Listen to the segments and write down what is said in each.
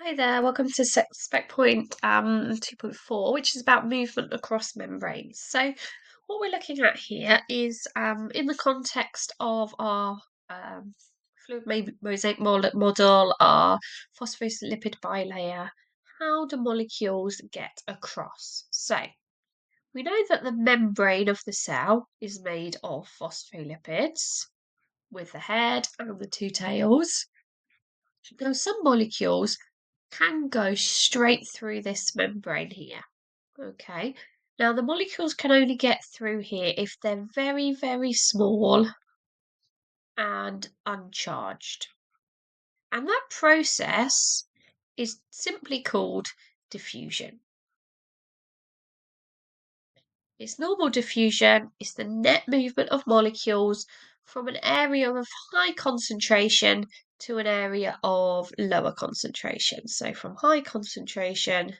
Hi there, welcome to Spec Point 2.4, which is about movement across membranes. So, what we're looking at here is in the context of our fluid mosaic model, our phospholipid bilayer, how do molecules get across? So, we know that the membrane of the cell is made of phospholipids with the head and the two tails. Now, some molecules can go straight through this membrane here. Okay. Now, the molecules can only get through here if they're very, very small and uncharged. And that process is simply called diffusion. It's normal diffusion, it's the net movement of molecules from an area of high concentration to an area of lower concentration. So from high concentration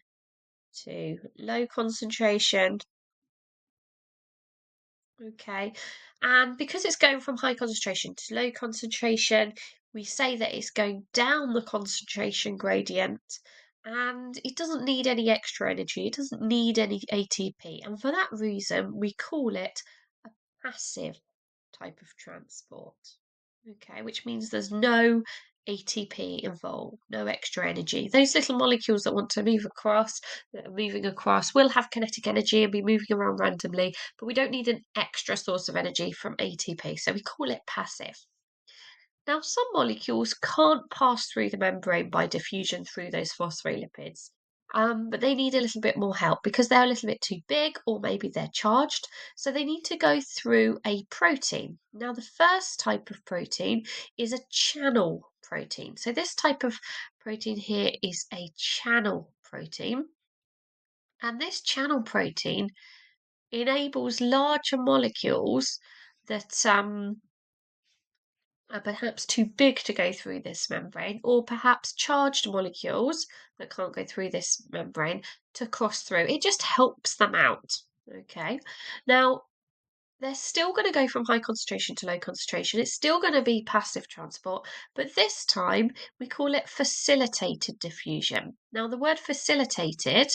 to low concentration. Okay, and because it's going from high concentration to low concentration, we say that it's going down the concentration gradient and it doesn't need any extra energy, it doesn't need any ATP, and for that reason, we call it a passive type of transport. Okay, which means there's no ATP involved, no extra energy. Those little molecules that want to move across, that are moving across, will have kinetic energy and be moving around randomly, but we don't need an extra source of energy from ATP, so we call it passive. Now, some molecules can't pass through the membrane by diffusion through those phospholipids, but they need a little bit more help because they're a little bit too big or maybe they're charged. So they need to go through a protein. Now, the first type of protein is a channel protein. So this type of protein here is a channel protein. And this channel protein enables larger molecules that are perhaps too big to go through this membrane, or perhaps charged molecules that can't go through this membrane to cross through. It just helps them out. Okay, now they're still going to go from high concentration to low concentration. It's still going to be passive transport, but this time we call it facilitated diffusion. Now, the word facilitated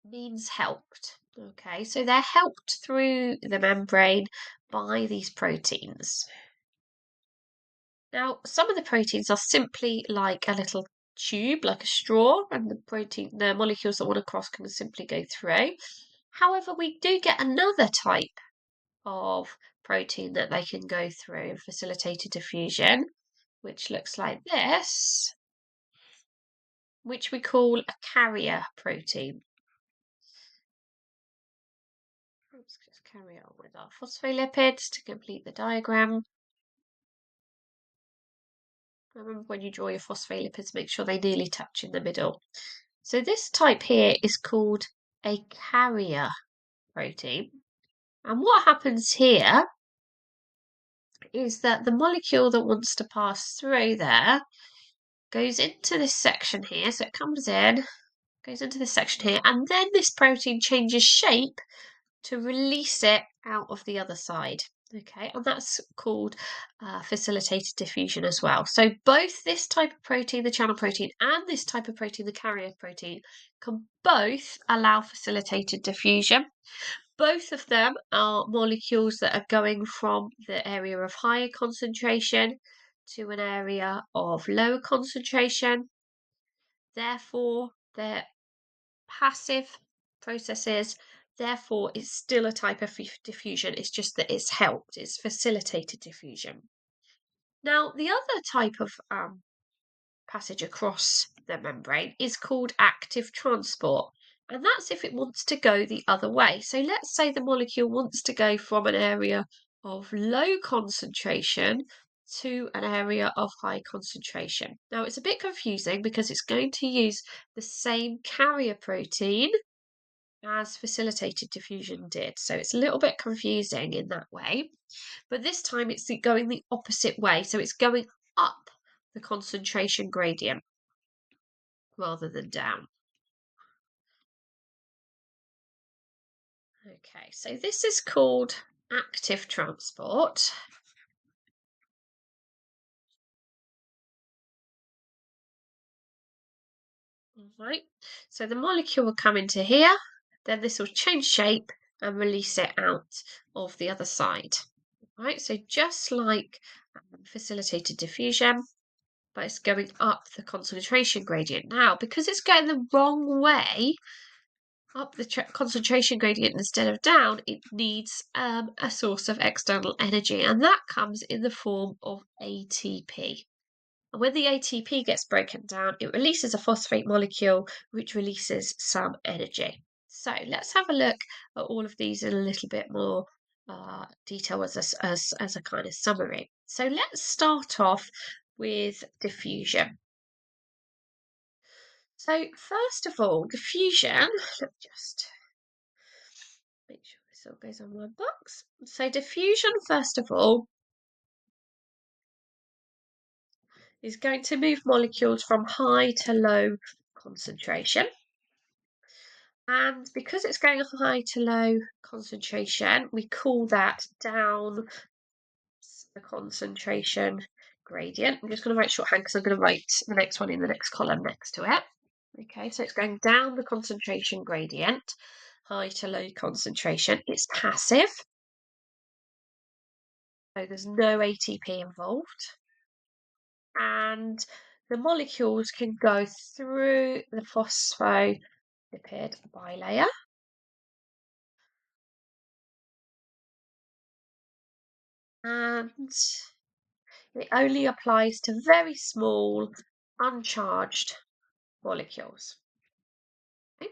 means helped. Okay, so they're helped through the membrane by these proteins. Now, some of the proteins are simply like a little tube, like a straw, and the molecules that want to cross can simply go through. However, we do get another type of protein that they can go through in facilitated diffusion, which looks like this, which we call a carrier protein. Let's just carry on with our phospholipids to complete the diagram. Remember, when you draw your phospholipids, make sure they nearly touch in the middle. So this type here is called a carrier protein. And what happens here is that the molecule that wants to pass through there goes into this section here. So it comes in, goes into this section here, and then this protein changes shape to release it out of the other side. Okay, and that's called facilitated diffusion as well. So both this type of protein, the channel protein, and this type of protein, the carrier protein, can both allow facilitated diffusion. Both of them are molecules that are going from the area of higher concentration to an area of lower concentration. Therefore, they're passive processes. Therefore, it's still a type of diffusion. It's just that it's helped, it's facilitated diffusion. Now, the other type of passage across the membrane is called active transport. And that's if it wants to go the other way. So let's say the molecule wants to go from an area of low concentration to an area of high concentration. Now, it's a bit confusing because it's going to use the same carrier protein as facilitated diffusion did. So it's a little bit confusing in that way. But this time it's going the opposite way. So it's going up the concentration gradient rather than down. Okay, so this is called active transport. Right, so the molecule will come into here, then this will change shape and release it out of the other side. Right, so just like facilitated diffusion, but it's going up the concentration gradient. Now, because it's going the wrong way, up the concentration gradient instead of down, it needs a source of external energy, and that comes in the form of ATP. And when the ATP gets broken down, it releases a phosphate molecule, which releases some energy. So let's have a look at all of these in a little bit more detail as a kind of summary. So let's start off with diffusion. So first of all, diffusion, let me just make sure this all goes on my box. So diffusion, first of all, is going to move molecules from high to low concentration. And because it's going high to low concentration, we call that down the concentration gradient. I'm just going to write shorthand because I'm going to write the next one in the next column next to it. Okay, so it's going down the concentration gradient, high to low concentration. It's passive, so there's no ATP involved. And the molecules can go through the phospholipid bilayer. And it only applies to very small, uncharged molecules. Okay.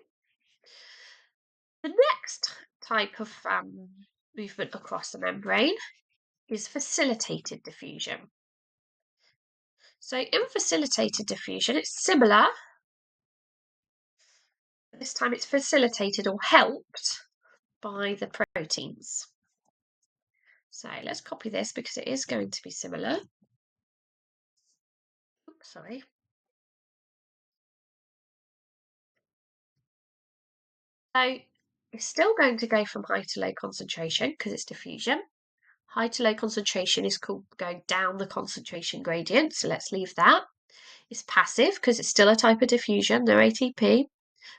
The next type of movement across the membrane is facilitated diffusion. So in facilitated diffusion, it's similar. This time it's facilitated or helped by the proteins. So let's copy this because it is going to be similar. Oops, sorry. So it's still going to go from high to low concentration because it's diffusion. High to low concentration is called going down the concentration gradient, so let's leave that. It's passive because it's still a type of diffusion, no ATP.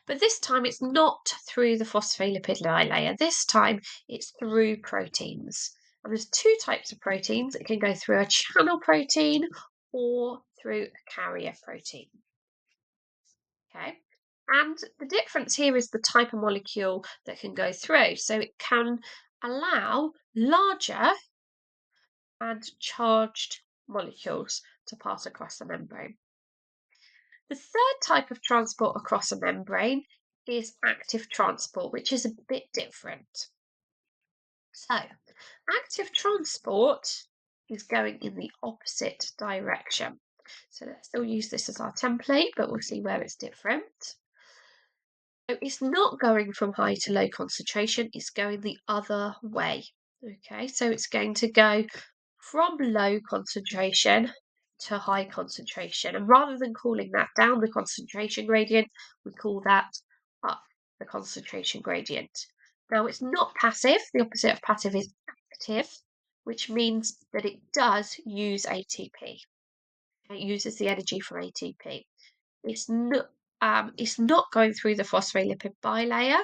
But this time it's not through the phospholipid bilayer. This time it's through proteins. And there's two types of proteins. It can go through a channel protein or through a carrier protein. Okay. And the difference here is the type of molecule that can go through. So it can allow larger and charged molecules to pass across the membrane. The third type of transport across a membrane is active transport, which is a bit different. So, active transport is going in the opposite direction. So let's still use this as our template, but we'll see where it's different. So it's not going from high to low concentration, it's going the other way. Okay, so it's going to go from low concentration to high concentration. And rather than calling that down the concentration gradient, we call that up the concentration gradient. Now it's not passive, the opposite of passive is active, which means that it does use ATP. It uses the energy from ATP. It's not going through the phospholipid bilayer.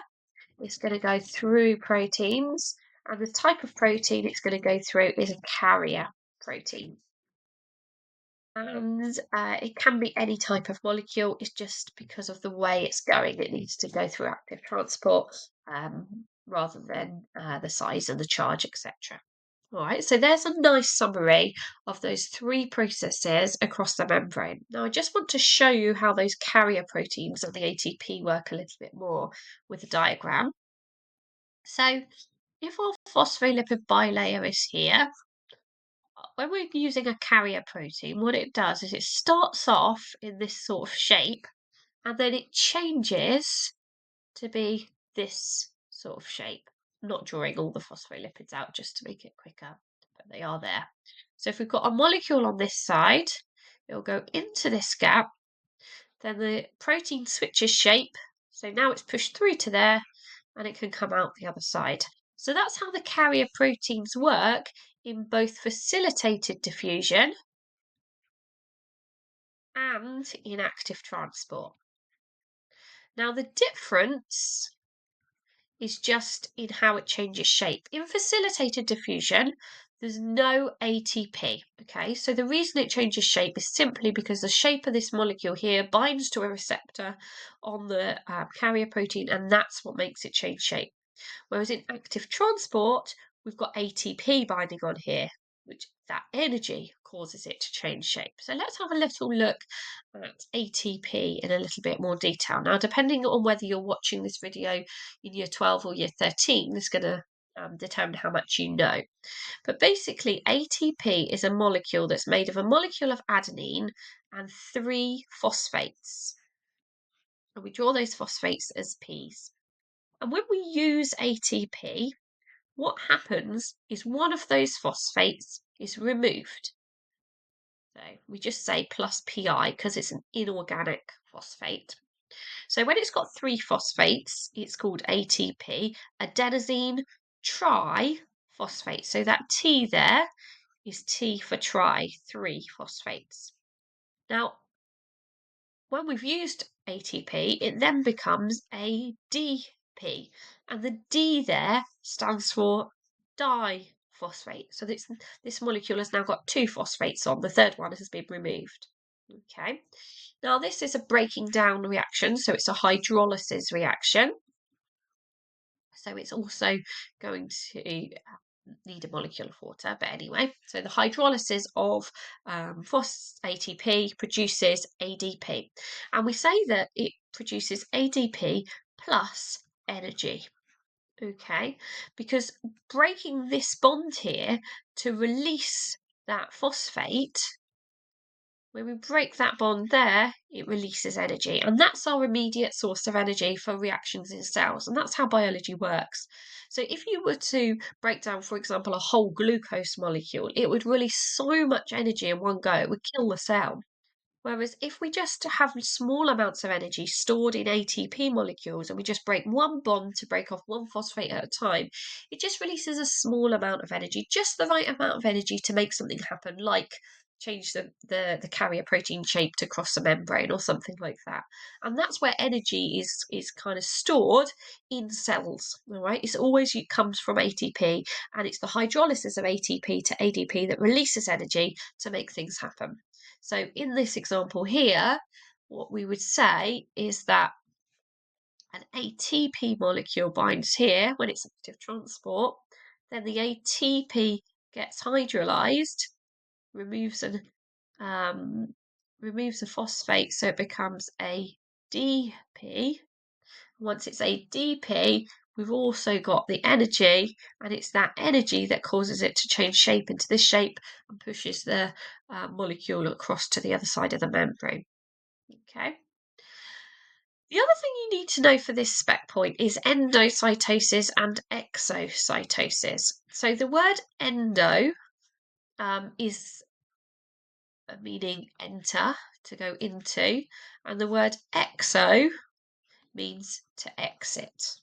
It's going to go through proteins, and the type of protein it's going to go through is a carrier protein. And it can be any type of molecule. It's just because of the way it's going, it needs to go through active transport rather than the size and the charge, etc. All right, so there's a nice summary of those three processes across the membrane. Now, I just want to show you how those carrier proteins and the ATP work a little bit more with the diagram. So, if our phospholipid bilayer is here, when we're using a carrier protein, what it does is it starts off in this sort of shape, and then it changes to be this sort of shape. Not drawing all the phospholipids out just to make it quicker, but they are there. So if we've got a molecule on this side, it'll go into this gap, then the protein switches shape, so now it's pushed through to there, and it can come out the other side. So that's how the carrier proteins work in both facilitated diffusion and in active transport. Now the difference is just in how it changes shape. In facilitated diffusion, there's no ATP, okay? So the reason it changes shape is simply because the shape of this molecule here binds to a receptor on the carrier protein, and that's what makes it change shape. Whereas in active transport, we've got ATP binding on here, which that energy causes it to change shape. So let's have a little look at ATP in a little bit more detail. Now, depending on whether you're watching this video in year 12 or year 13, is going to determine how much you know. But basically, ATP is a molecule that's made of a molecule of adenine and 3 phosphates. And we draw those phosphates as P's. And when we use ATP, what happens is one of those phosphates is removed. So we just say plus Pi because it's an inorganic phosphate. So when it's got 3 phosphates, it's called ATP, adenosine triphosphate. So that T there is T for tri, 3 phosphates. Now, when we've used ATP, it then becomes ADP, and the D there stands for diphosphate. So this molecule has now got 2 phosphates on. The third one has been removed. Okay. Now this is a breaking down reaction, so it's a hydrolysis reaction. So it's also going to need a molecule of water, but anyway, so the hydrolysis of ATP produces ADP, and we say that it produces ADP plus energy, okay, because breaking this bond here to release that phosphate, when we break that bond there, it releases energy, and that's our immediate source of energy for reactions in cells, and that's how biology works. So if you were to break down, for example, a whole glucose molecule, it would release so much energy in one go, it would kill the cell. Whereas if we just have small amounts of energy stored in ATP molecules and we just break one bond to break off one phosphate at a time, it just releases a small amount of energy, just the right amount of energy to make something happen, like change the carrier protein shape to cross a membrane or something like that. And that's where energy is kind of stored in cells. All right, it always comes from ATP, and it's the hydrolysis of ATP to ADP that releases energy to make things happen. So in this example here, what we would say is that an ATP molecule binds here when it's active transport, then the ATP gets hydrolyzed, removes a phosphate, so it becomes ADP. Once it's ADP, we've also got the energy, and it's that energy that causes it to change shape into this shape and pushes the molecule across to the other side of the membrane. Okay. The other thing you need to know for this spec point is endocytosis and exocytosis. So the word endo is meaning enter, to go into, and the word exo means to exit.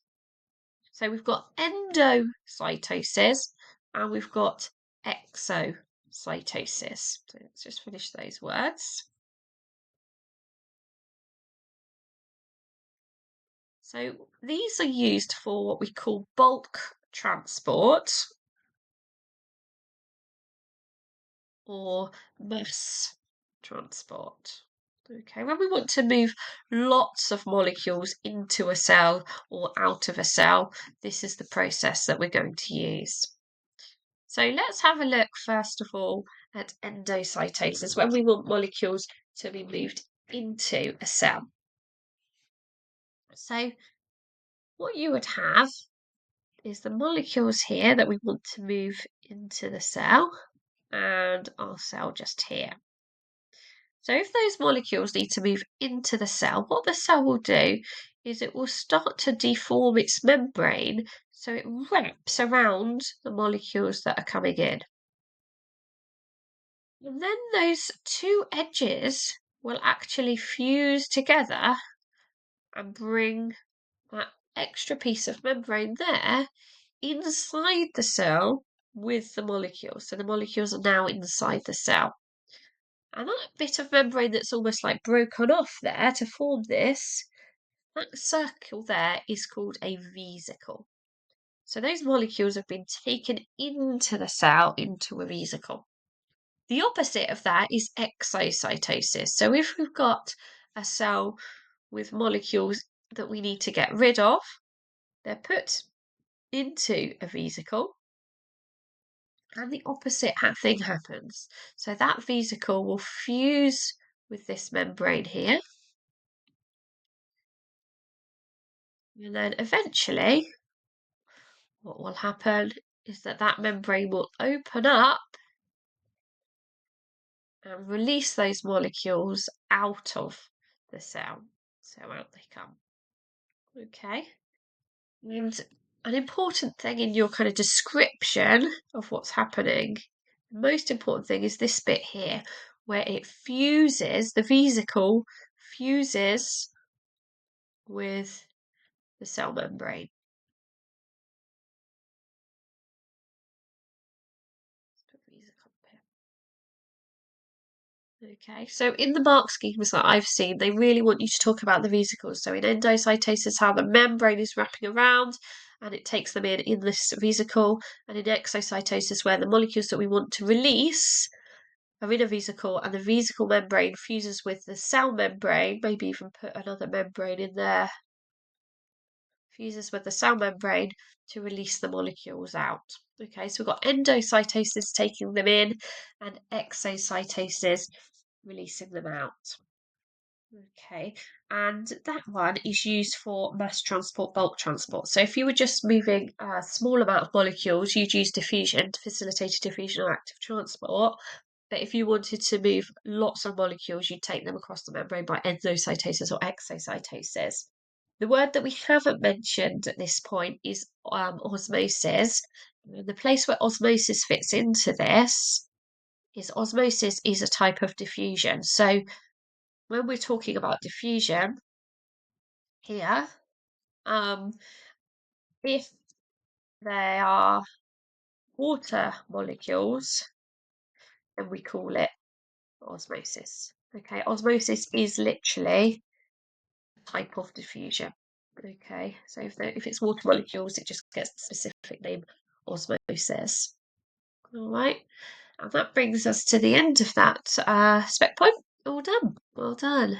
So we've got endocytosis and we've got exocytosis. So let's just finish those words. So these are used for what we call bulk transport or mass transport. Okay, when we want to move lots of molecules into a cell or out of a cell, this is the process that we're going to use. So let's have a look first of all at endocytosis, when we want molecules to be moved into a cell. So what you would have is the molecules here that we want to move into the cell, and our cell just here. So if those molecules need to move into the cell, what the cell will do is it will start to deform its membrane so it wraps around the molecules that are coming in. And then those two edges will actually fuse together and bring that extra piece of membrane there inside the cell with the molecules. So the molecules are now inside the cell. And that bit of membrane that's almost like broken off there to form this, That circle there is called a vesicle. So those molecules have been taken into the cell, into a vesicle. The opposite of that is exocytosis. So if we've got a cell with molecules that we need to get rid of, they're put into a vesicle, and the opposite thing happens. So that vesicle will fuse with this membrane here, and then eventually what will happen is that that membrane will open up and release those molecules out of the cell. So out they come. Okay. And an important thing in your kind of description of what's happening, the most important thing is this bit here, where it fuses, the vesicle fuses with the cell membrane. Let's put vesicle up here. Okay, so in the mark schemes that I've seen, they really want you to talk about the vesicles. So in endocytosis, how the membrane is wrapping around and it takes them in this vesicle, and in exocytosis, where the molecules that we want to release are in a vesicle, and the vesicle membrane fuses with the cell membrane, maybe even put another membrane in there, fuses with the cell membrane to release the molecules out. Okay, so we've got endocytosis taking them in and exocytosis releasing them out. Okay, and that one is used for mass transport, bulk transport. So if you were just moving a small amount of molecules, you'd use diffusion to facilitate diffusion or active transport. But if you wanted to move lots of molecules, you'd take them across the membrane by endocytosis or exocytosis. The word that we haven't mentioned at this point is osmosis. The place where osmosis fits into this is osmosis is a type of diffusion. So when we're talking about diffusion here, if they are water molecules, then we call it osmosis. Okay, osmosis is literally a type of diffusion. Okay, so if it's water molecules, it just gets the specific name osmosis. All right, and that brings us to the end of that spec point. All done. Well done.